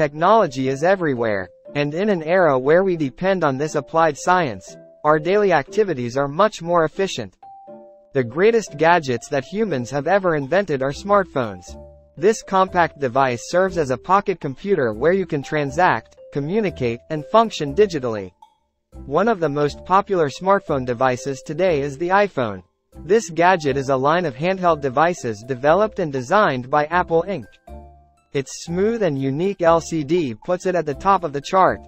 Technology is everywhere, and in an era where we depend on this applied science, our daily activities are much more efficient. The greatest gadgets that humans have ever invented are smartphones. This compact device serves as a pocket computer where you can transact, communicate, and function digitally. One of the most popular smartphone devices today is the iPhone. This gadget is a line of handheld devices developed and designed by Apple Inc. Its smooth and unique LCD puts it at the top of the chart.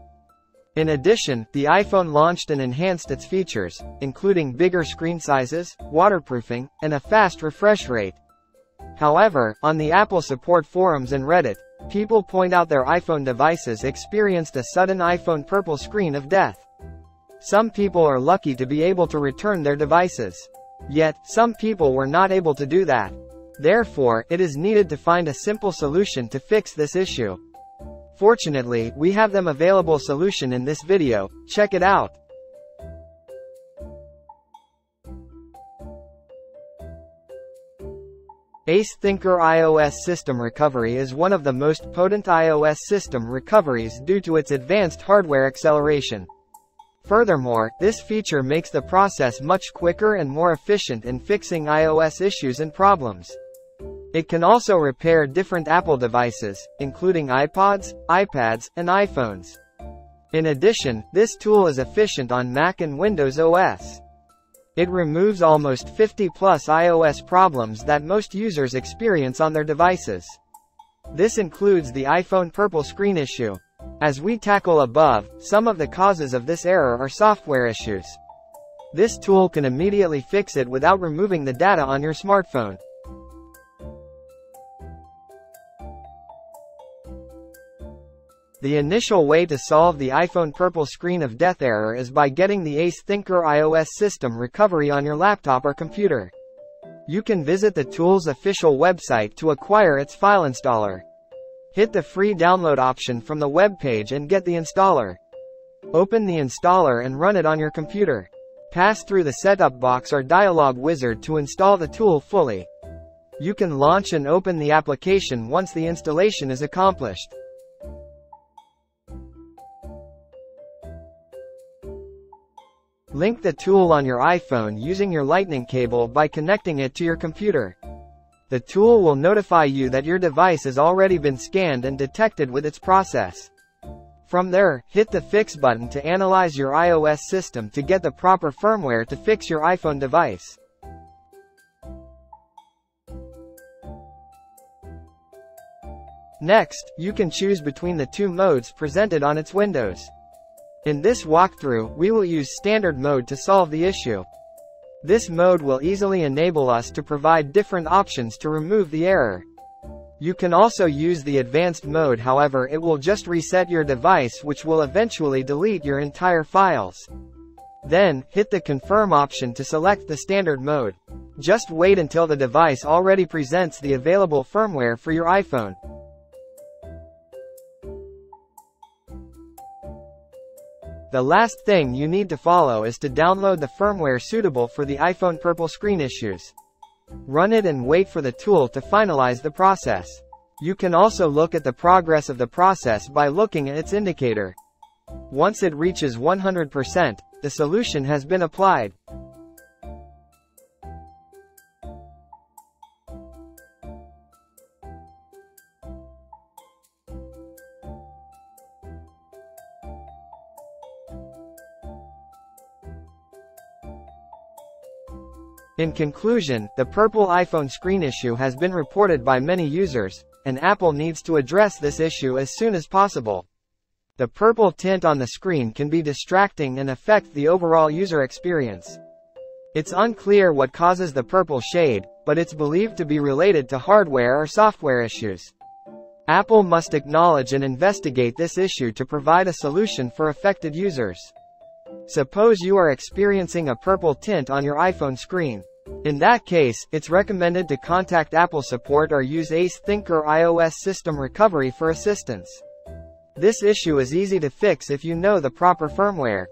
In addition, the iPhone launched and enhanced its features, including bigger screen sizes, waterproofing, and a fast refresh rate. However, on the Apple support forums and Reddit, people point out their iPhone devices experienced a sudden iPhone purple screen of death. Some people are lucky to be able to return their devices. Yet, some people were not able to do that. Therefore, it is needed to find a simple solution to fix this issue. Fortunately, we have them available solution in this video. Check it out. Ace Thinker iOS System Recovery is one of the most potent iOS system recoveries due to its advanced hardware acceleration. Furthermore, this feature makes the process much quicker and more efficient in fixing iOS issues and problems. It can also repair different Apple devices, including iPods, iPads, and iPhones. In addition, this tool is efficient on Mac and Windows OS. It removes almost 50+ iOS problems that most users experience on their devices. This includes the iPhone purple screen issue. As we tackle above, some of the causes of this error are software issues. This tool can immediately fix it without removing the data on your smartphone. The initial way to solve the iPhone purple screen of death error is by getting the Ace Thinker iOS system recovery on your laptop or computer. You can visit the tool's official website to acquire its file installer. Hit the free download option from the web page and get the installer. Open the installer and run it on your computer. Pass through the setup box or dialog wizard to install the tool fully. You can launch and open the application once the installation is accomplished. Link the tool on your iPhone using your Lightning cable by connecting it to your computer. The tool will notify you that your device has already been scanned and detected with its process. From there, hit the Fix button to analyze your iOS system to get the proper firmware to fix your iPhone device. Next, you can choose between the two modes presented on its windows. In this walkthrough, we will use Standard mode to solve the issue. This mode will easily enable us to provide different options to remove the error. You can also use the Advanced mode, however it will just reset your device, which will eventually delete your entire files. Then, hit the Confirm option to select the Standard mode. Just wait until the device already presents the available firmware for your iPhone. The last thing you need to follow is to download the firmware suitable for the iPhone purple screen issues. Run it and wait for the tool to finalize the process. You can also look at the progress of the process by looking at its indicator. Once it reaches 100%, the solution has been applied. In conclusion, the purple iPhone screen issue has been reported by many users, and Apple needs to address this issue as soon as possible. The purple tint on the screen can be distracting and affect the overall user experience. It's unclear what causes the purple shade, but it's believed to be related to hardware or software issues. Apple must acknowledge and investigate this issue to provide a solution for affected users. Suppose you are experiencing a purple tint on your iPhone screen. In that case, it's recommended to contact Apple support or use Ace Thinker iOS System Recovery for assistance. This issue is easy to fix if you know the proper firmware.